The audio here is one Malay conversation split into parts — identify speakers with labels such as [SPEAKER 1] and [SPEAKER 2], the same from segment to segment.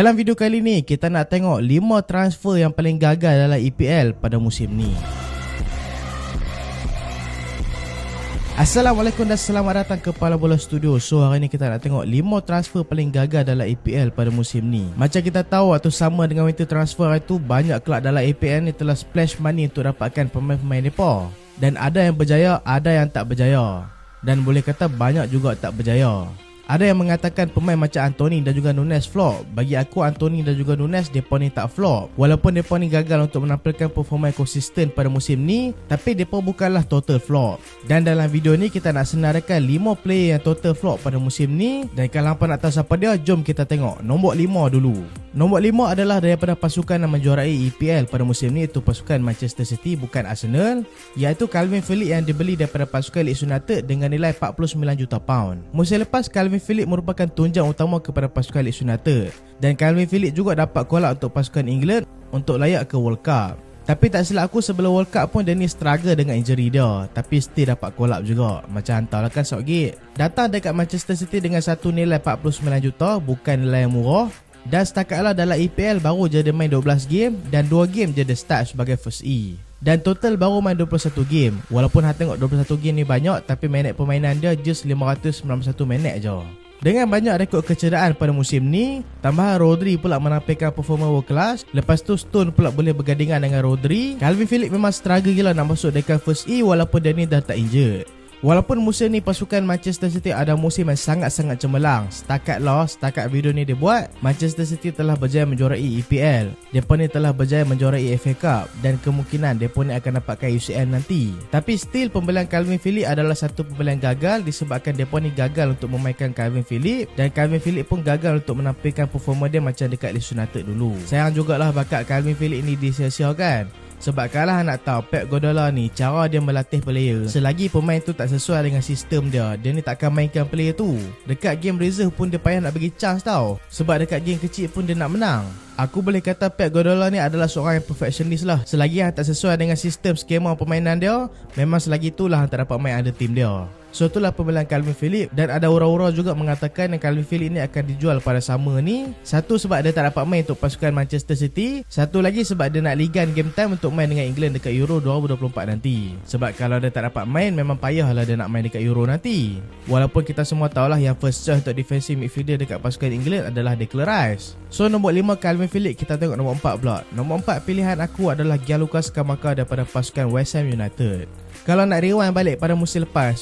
[SPEAKER 1] Dalam video kali ni, kita nak tengok 5 transfer yang paling gagal dalam EPL pada musim ni. Assalamualaikum dan selamat datang ke Pala Bola Studio. So hari ni kita nak tengok 5 transfer paling gagal dalam EPL pada musim ni. Macam kita tahu waktu sama dengan winter transfer itu, banyak kelab dalam EPL ni telah splash money untuk dapatkan pemain-pemain mereka. Dan ada yang berjaya, ada yang tak berjaya. Dan boleh kata banyak juga tak berjaya. Ada yang mengatakan pemain macam Anthony dan juga Nunes flop. Bagi aku, Anthony dan juga Nunes, mereka ni tak flop. Walaupun mereka ni gagal untuk menampilkan performa yang konsisten pada musim ni, tapi mereka bukanlah total flop. Dan dalam video ni kita nak senaraikan 5 player yang total flop pada musim ni. Dan kalau hampa nak tahu siapa dia, jom kita tengok. Nombor 5 dulu. Nombor 5 adalah daripada pasukan yang menjuarai EPL pada musim ni, iaitu pasukan Manchester City, bukan Arsenal, iaitu Calvin Phillips yang dibeli daripada pasukan Leeds United dengan nilai 49 juta pound. Musim lepas, Calvin Phillips merupakan tunjang utama kepada pasukan Leeds United, dan Calvin Phillips juga dapat call up untuk pasukan England untuk layak ke World Cup. Tapi tak silap aku, sebelum World Cup pun dia ni struggle dengan injury dia, tapi still dapat call up juga. Macam hantarlah kan Southgate datang dekat Manchester City dengan satu nilai 49 juta, bukan nilai yang murah. Dan setakatlah dalam EPL baru je dia main 12 game dan 2 game je dia start sebagai first E. Dan total baru main 21 game. Walaupun hang tengok 21 game ni banyak, tapi minit permainan dia just 591 minit je. Dengan banyak rekod kecederaan pada musim ni, tambahan Rodri pula menampilkan performa world class. Lepas tu Stone pula boleh bergandingan dengan Rodri. Calvin Phillips memang struggle gila nak masuk dekat first E walaupun dia ni dah tak injured. Walaupun musim ni pasukan Manchester City ada musim yang sangat-sangat cemerlang. Setakat video ni dia buat, Manchester City telah berjaya menjuarai EPL. Mereka ni telah berjaya menjuarai FA Cup, dan kemungkinan mereka ni akan dapatkan UCL nanti. Tapi still pembelian Calvin Phillips adalah satu pembelian gagal, disebabkan mereka ni gagal untuk memainkan Calvin Phillips, dan Calvin Phillips pun gagal untuk menampilkan performa dia macam dekat Leeds United dulu. Sayang jugalah bakat Calvin Phillips ni disia-siakan. Sebab kalau nak tahu Pep Guardiola ni, cara dia melatih player, selagi pemain tu tak sesuai dengan sistem dia, dia ni takkan mainkan player tu. Dekat game reserve pun dia payah nak bagi chance tau. Sebab dekat game kecil pun dia nak menang. Aku boleh kata Pep Guardiola ni adalah seorang yang perfectionist lah. Selagi yang tak sesuai dengan sistem skema permainan dia, memang selagi itulah yang tak dapat main under team dia. So itulah pembelian Calvin Phillips. Dan ada orang-orang juga mengatakan yang Calvin Phillips ni akan dijual pada summer ni. Satu sebab dia tak dapat main untuk pasukan Manchester City, satu lagi sebab dia nak ligan game time untuk main dengan England dekat Euro 2024 nanti. Sebab kalau dia tak dapat main, memang payahlah dia nak main dekat Euro nanti. Walaupun kita semua tahulah yang first choice untuk defensive midfielder dekat pasukan England adalah Declan Rice. So nombor 5 Calvin Phillips. Kita tengok nombor 4 pula. Nombor 4 pilihan aku adalah Gianluca Scamacca daripada pasukan West Ham United. Kalau nak rewind balik pada musim lepas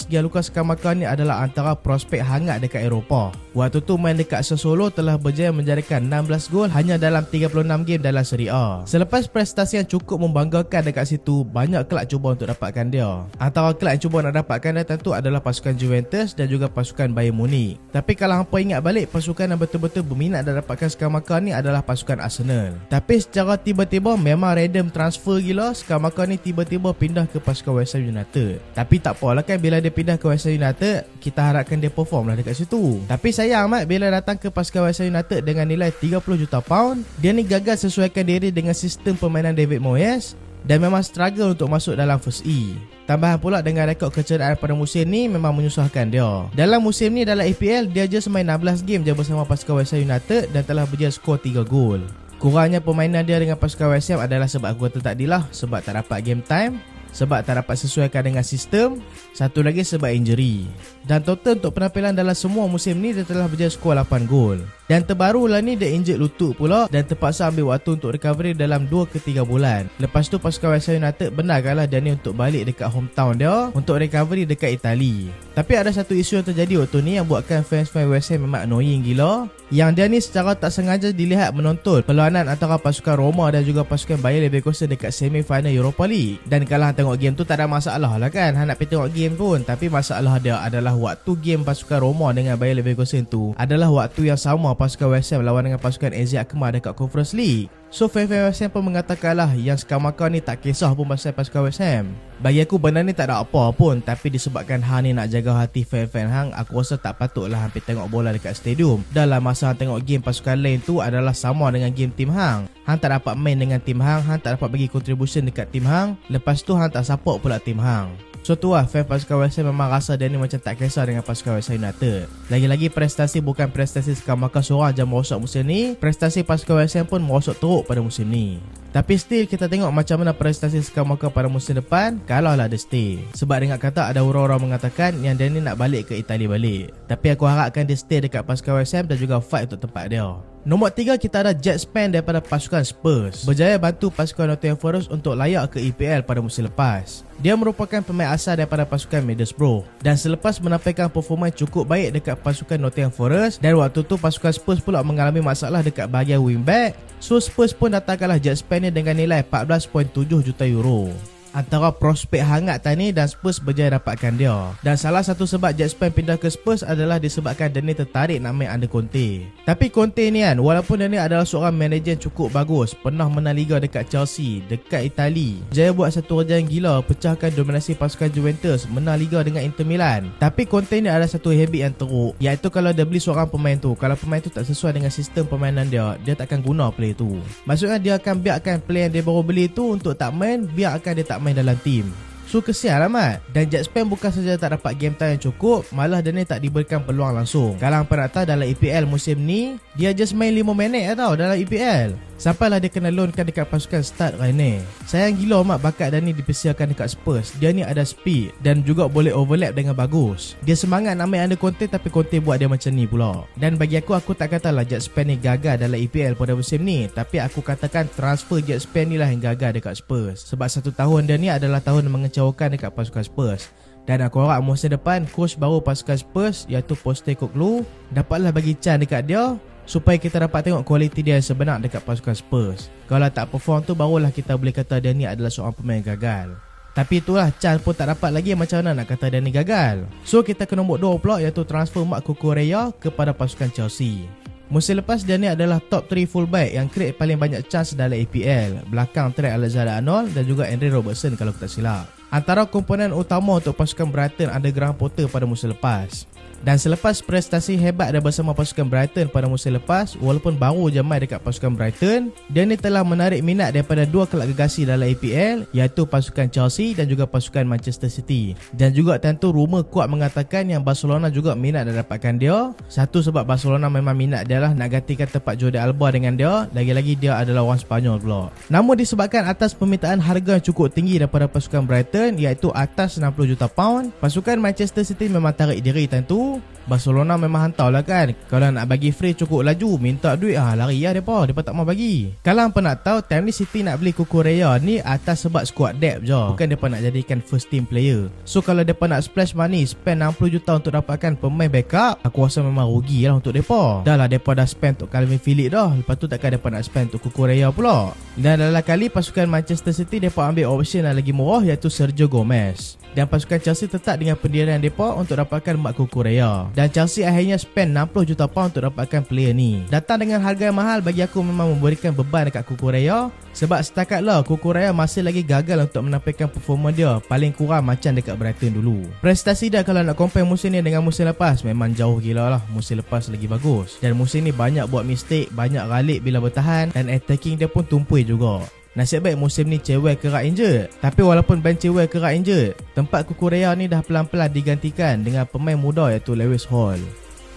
[SPEAKER 1] Gianluca Scamacca ni adalah antara prospek hangat dekat Eropah. Waktu tu main dekat Sassuolo telah berjaya menjadikan 16 gol hanya dalam 36 game dalam Serie A. Selepas prestasi yang cukup membanggakan dekat situ, banyak kelab cuba untuk dapatkan dia. Antara kelab yang cuba nak dapatkan dia tentu adalah pasukan Juventus dan juga pasukan Bayern Munich. Tapi kalau hampa ingat balik, pasukan yang betul-betul berminat dan dapatkan Scamacca ni adalah pasukan Arsenal. Tapi secara tiba-tiba, memang random transfer gila, Scamacca ni tiba-tiba pindah ke pasukan West Ham United. Tapi tak apalah kan, bila dia pindah ke West Ham United, kita harapkan dia perform lah dekat situ. Tapi sayang amat, bila datang ke pasukan West Ham United dengan nilai 30 juta pound, dia ni gagal sesuaikan diri dengan sistem permainan David Moyes dan memang struggle untuk masuk dalam first E. Tambahan pula dengan rekod kecederaan pada musim ni memang menyusahkan dia. Dalam musim ni dalam EPL, dia je main 16 game je bersama pasukan West Ham United dan telah berjaya skor 3 gol. Kurangnya permainan dia dengan pasukan West Ham adalah sebab aku kata tadi lah, sebab tak dapat game time, sebab tak dapat sesuaikan dengan sistem, satu lagi sebab injury. Dan total untuk penampilan dalam semua musim ni dia telah berjaya skor 8 gol. Dan terbarulah ni dia injured lutut pula dan terpaksa ambil waktu untuk recovery dalam 2 ke 3 bulan. Lepas tu pasukan West Ham United benarkanlah dia ni untuk balik dekat hometown dia untuk recovery dekat Itali. Tapi ada satu isu yang terjadi waktu ni yang buatkan fans-fans West Ham memang annoying gila. Yang dia ni secara tak sengaja dilihat menonton perlawanan antara pasukan Roma dan juga pasukan Bayer Leverkusen dekat semi-final Europa League. Dan kalau hang tengok game tu tak ada masalah lah kan, hang nak pergi tengok game pun. Tapi masalah dia adalah waktu game pasukan Roma dengan Bayer Leverkusen tu adalah waktu yang sama pasukan West Ham lawan dengan pasukan AZ Alkmaar dekat Conference League. So fan-fan West Ham pun mengatakanlah yang Scamacca ni tak kisah pun pasal pasukan West Ham. Bagi aku benda ni tak ada apa pun, tapi disebabkan hang ni nak jaga hati fan-fan hang, aku rasa tak patutlah hampir tengok bola dekat stadium. Dalam masa hang tengok game pasukan lain tu adalah sama dengan game tim hang. Hang tak dapat main dengan tim hang, hang tak dapat bagi contribution dekat tim hang, lepas tu hang tak support pula tim hang. So tu lah, fan pasukan West Ham memang rasa dia ni macam tak kisah dengan pasukan West Ham United. Lagi-lagi prestasi bukan prestasi sekamaka seorang je merosot musim ni, prestasi pasukan West Ham pun merosot teruk pada musim ni. Tapi still kita tengok macam mana prestasi sekamaka pada musim depan kalau lah dia stay. Sebab dengar kata ada orang-orang mengatakan yang dia ni nak balik ke Itali balik. Tapi aku harapkan dia stay dekat pasukan West Ham dan juga fight untuk tempat dia. Nombor 3 kita ada Jet Spence daripada pasukan Spurs. Berjaya bantu pasukan Nottingham Forest untuk layak ke EPL pada musim lepas. Dia merupakan pemain asal daripada pasukan Middlesbrough dan selepas menampilkan performa cukup baik dekat pasukan Nottingham Forest dan waktu tu pasukan Spurs pula mengalami masalah dekat bahagian wingback, so Spurs pun datangkanlah Jet Spence ni dengan nilai 14.7 juta euro. Antara prospek hangat tadi dan Spurs berjaya dapatkan dia. Dan salah satu sebab Jet Spence pindah ke Spurs adalah disebabkan dia ni tertarik nak main under Conte. Tapi Conte ni kan, walaupun dia ni adalah seorang manager cukup bagus, pernah menang Liga dekat Chelsea, dekat Itali, jaya buat satu kerjaan gila, pecahkan dominasi pasukan Juventus, menang Liga dengan Inter Milan. Tapi Conte ni ada satu habit yang teruk, iaitu kalau dia beli seorang pemain tu, kalau pemain tu tak sesuai dengan sistem permainan dia, dia takkan guna player tu. Maksudnya dia akan biarkan player yang dia baru beli tu untuk tak main, biarkan dia tak main dalam tim. So kesian amat. Dan Jet Spence bukan saja tak dapat game time yang cukup, malah dia ni tak diberikan peluang langsung. Kalau hangpa nak tahu, dalam EPL musim ni dia just main 5 minit tau dalam EPL. Sampailah dia kena loankan dekat pasukan Stade Rennais. Sayang gila mak bakat dia ni dipersiapkan dekat Spurs. Dia ni ada speed dan juga boleh overlap dengan bagus. Dia semangat nak main under Conte, tapi Conte buat dia macam ni pula. Dan bagi aku tak katalah Jet Spence ni gagal dalam EPL pada musim ni, tapi aku katakan transfer Jet Spence ni lah yang gagal dekat Spurs. Sebab satu tahun dia ni adalah tahun mengecewakan dekat pasukan Spurs. Dan aku harap musim depan coach baru pasukan Spurs iaitu Postecoglou dapatlah bagi chance dekat dia supaya kita dapat tengok kualiti dia yang sebenar dekat pasukan Spurs. Kalau tak perform tu, barulah kita boleh kata dia ni adalah seorang pemain gagal. Tapi itulah, chance pun tak dapat lagi, macam mana nak kata dia ni gagal. So kita ke nombor 2 pula, iaitu transfer Marc Cucurella kepada pasukan Chelsea. Musim lepas dia ni adalah top 3 fullback yang create paling banyak chance dalam EPL, belakang Trent Alexander-Arnold dan juga Andre Robertson kalau aku tak silap. Antara komponen utama untuk pasukan Brighton under Graham Potter pada musim lepas. Dan selepas prestasi hebat dia bersama pasukan Brighton pada musim lepas, walaupun baru je main dekat pasukan Brighton, dia ni telah menarik minat daripada dua kelab gegasi dalam EPL, iaitu pasukan Chelsea dan juga pasukan Manchester City. Dan juga tentu rumor kuat mengatakan yang Barcelona juga minat dan dapatkan dia. Satu sebab Barcelona memang minat dia lah nak gantikan tempat Jordi Alba dengan dia, lagi-lagi dia adalah orang Spanyol pula. Namun disebabkan atas permintaan harga yang cukup tinggi daripada pasukan Brighton, iaitu atas 60 juta pound, pasukan Manchester City memang tarik diri tentu. Barcelona memang hantar lah kan, kalau nak bagi free cukup laju, minta duit lari lah mereka tak mau bagi. Kalau hampa nak tahu, time ni City nak beli Cucurella ni atas sebab squad depth je, bukan mereka nak jadikan first team player. So kalau mereka nak splash money, spend 60 juta untuk dapatkan pemain backup, aku rasa memang rugi lah untuk mereka. Dah lah mereka dah spend untuk Calvin Phillips dah, lepas tu takkan mereka nak spend untuk Cucurella pula. Dan dalam kali pasukan Manchester City mereka ambil option yang lagi murah, iaitu Sergio Gomez. Dan pasukan Chelsea tetap dengan pendirian mereka untuk dapatkan Marc Cucurella. Dan Chelsea akhirnya spend 60 juta pound untuk dapatkan player ni. Datang dengan harga yang mahal, bagi aku memang memberikan beban dekat Cucurella. Sebab setakat lah Cucurella masih lagi gagal untuk menampilkan performa dia paling kurang macam dekat Brighton dulu. Prestasi dia kalau nak compare musim ni dengan musim lepas, memang jauh gila lah. Musim lepas lagi bagus. Dan musim ni banyak buat mistake, banyak ralik bila bertahan, dan attacking dia pun tumpul juga. Nasib baik musim ni Chilwell kerap injured. Tapi walaupun Ben Chilwell kerap injured, tempat Cucurella ni dah pelan-pelan digantikan dengan pemain muda iaitu Lewis Hall.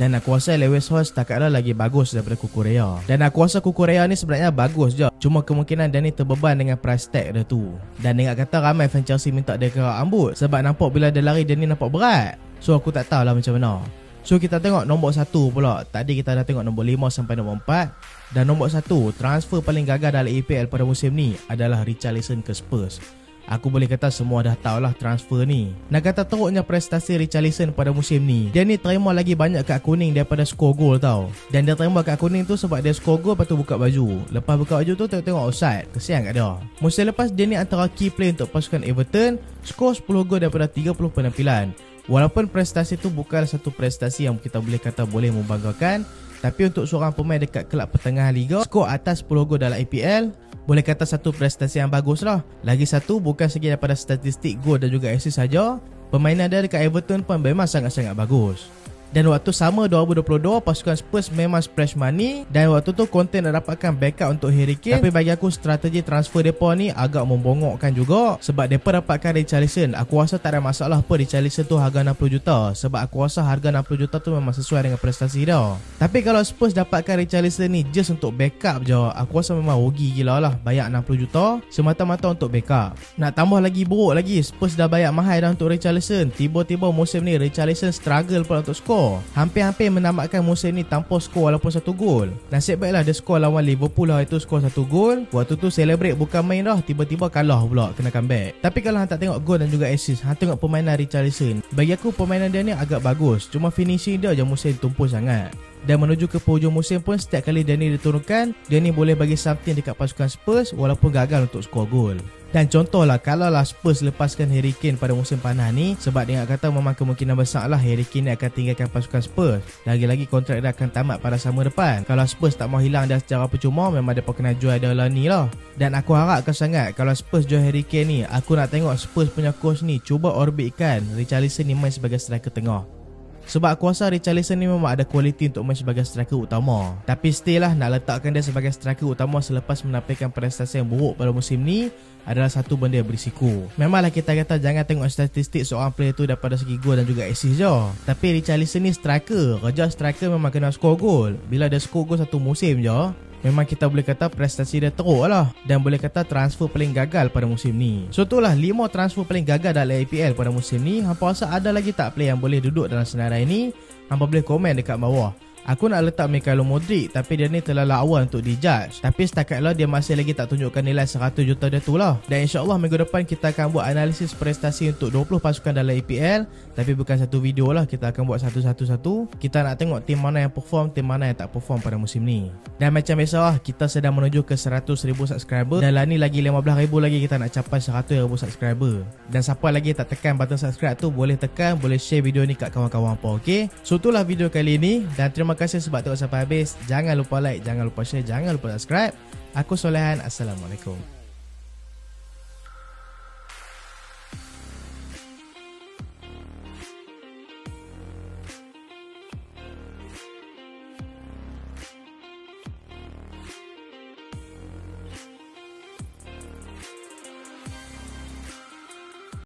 [SPEAKER 1] Dan aku rasa Lewis Hall setakatlah lagi bagus daripada Cucurella. Dan aku rasa Cucurella ni sebenarnya bagus je, cuma kemungkinan dia ni terbeban dengan price tag dia tu. Dan dengar kata ramai fan Chelsea minta dia kerap ambut, sebab nampak bila dia lari dia ni nampak berat. So aku tak tahulah macam mana. So kita tengok nombor 1 pula. Tadi kita dah tengok nombor 5 sampai nombor 4. Dan nombor 1, transfer paling gagal dalam EPL pada musim ni adalah Richarlison ke Spurs. Aku boleh kata semua dah tahulah transfer ni. Nak kata teruknya prestasi Richarlison pada musim ni, dia ni terima lagi banyak kad kuning daripada skor gol tau. Dan dia terima kad kuning tu sebab dia skor gol lepas tu buka baju. Lepas buka baju tu tengok offside. Kesian kat dia. Musim lepas dia ni antara key player untuk pasukan Everton, skor 10 gol daripada 30 penampilan. Walaupun prestasi tu bukanlah satu prestasi yang kita boleh kata boleh membanggakan, tapi untuk seorang pemain dekat kelab pertengahan liga, skor atas 10 gol dalam EPL, boleh kata satu prestasi yang bagus lah. Lagi satu, bukan segi daripada statistik gol dan juga assist saja, permainan dia dekat Everton pun memang sangat-sangat bagus. Dan waktu sama 2022 pasukan Spurs memang splash money dan waktu tu konten dah dapatkan backup untuk Harry Kane. Tapi bagi aku strategi transfer depa ni agak membongokkan juga sebab depa dapatkan Richarlison. Aku rasa tak ada masalah apa Richarlison tu harga 60 juta sebab aku rasa harga 60 juta tu memang sesuai dengan prestasi dia. Tapi kalau Spurs dapatkan Richarlison ni just untuk backup je, aku rasa memang rugi gila lah bayar 60 juta semata-mata untuk backup. Nak tambah lagi buruk lagi, Spurs dah bayar mahal dah untuk Richarlison. Tiba-tiba musim ni Richarlison struggle pula untuk skor. Hampir-hampir menamatkan musim ni tanpa skor walaupun 1 gol. Nasib baiklah dia skor lawan Liverpool lah, itu skor 1 gol. Waktu tu celebrate bukan main dah, tiba-tiba kalah pula, kena comeback. Tapi kalau hang tak tengok gol dan juga assist, hang tengok permainan Richarlison. Bagi aku permainan dia ni agak bagus, cuma finishing dia je musim tumpul sangat. Dan menuju ke penghujung musim pun setiap kali dia ni diturunkan, dia ni boleh bagi something dekat pasukan Spurs walaupun gagal untuk skor gol. Dan contohlah kalau lah Spurs lepaskan Harry Kane pada musim panas ni, sebab dia kata memang kemungkinan besar lah Harry Kane ni akan tinggalkan pasukan Spurs. Lagi-lagi kontrak dia akan tamat pada sama depan. Kalau Spurs tak mau hilang dia secara percuma, memang dia kena jual dia lah ni lah. Dan aku harapkan sangat kalau Spurs jual Harry Kane ni, aku nak tengok Spurs punya coach ni cuba orbitkan Richarlison ni main sebagai striker tengah. Sebab aku rasa Richarlison ni memang ada kualiti untuk main sebagai striker utama. Tapi still lah nak letakkan dia sebagai striker utama selepas menampilkan prestasi yang buruk pada musim ni adalah satu benda yang berisiko. Memanglah kita kata jangan tengok statistik seorang player tu daripada segi gol dan juga assist je. Tapi Richarlison ni striker. Kerja striker memang kena skor gol. Bila dia skor gol satu musim je, memang kita boleh kata prestasi dia teruk lah. Dan boleh kata transfer paling gagal pada musim ni. So itulah 5 transfer paling gagal dalam EPL pada musim ni. Hampa rasa ada lagi tak player yang boleh duduk dalam senarai ni? Hampa boleh komen dekat bawah. Aku nak letak Mikhailo Modric, tapi dia ni terlalu awal untuk dijudge. Tapi setakat lah dia masih lagi tak tunjukkan nilai 100 juta dia tu lah. Dan insyaAllah minggu depan kita akan buat analisis prestasi untuk 20 pasukan dalam EPL. Tapi bukan satu video lah, kita akan buat satu-satu. Kita nak tengok tim mana yang perform, tim mana yang tak perform pada musim ni. Dan macam biasa lah, kita sedang menuju ke 100,000 subscriber. Dan lah ni lagi 15,000 lagi kita nak capai 100,000 subscriber. Dan siapa lagi tak tekan button subscribe tu, boleh tekan, boleh share video ni kat kawan-kawan apa, okay? So itulah video kali ni. Dan terima kasih sebab tengok sampai habis. Jangan lupa like, jangan lupa share, jangan lupa subscribe. Aku Solehan, Assalamualaikum.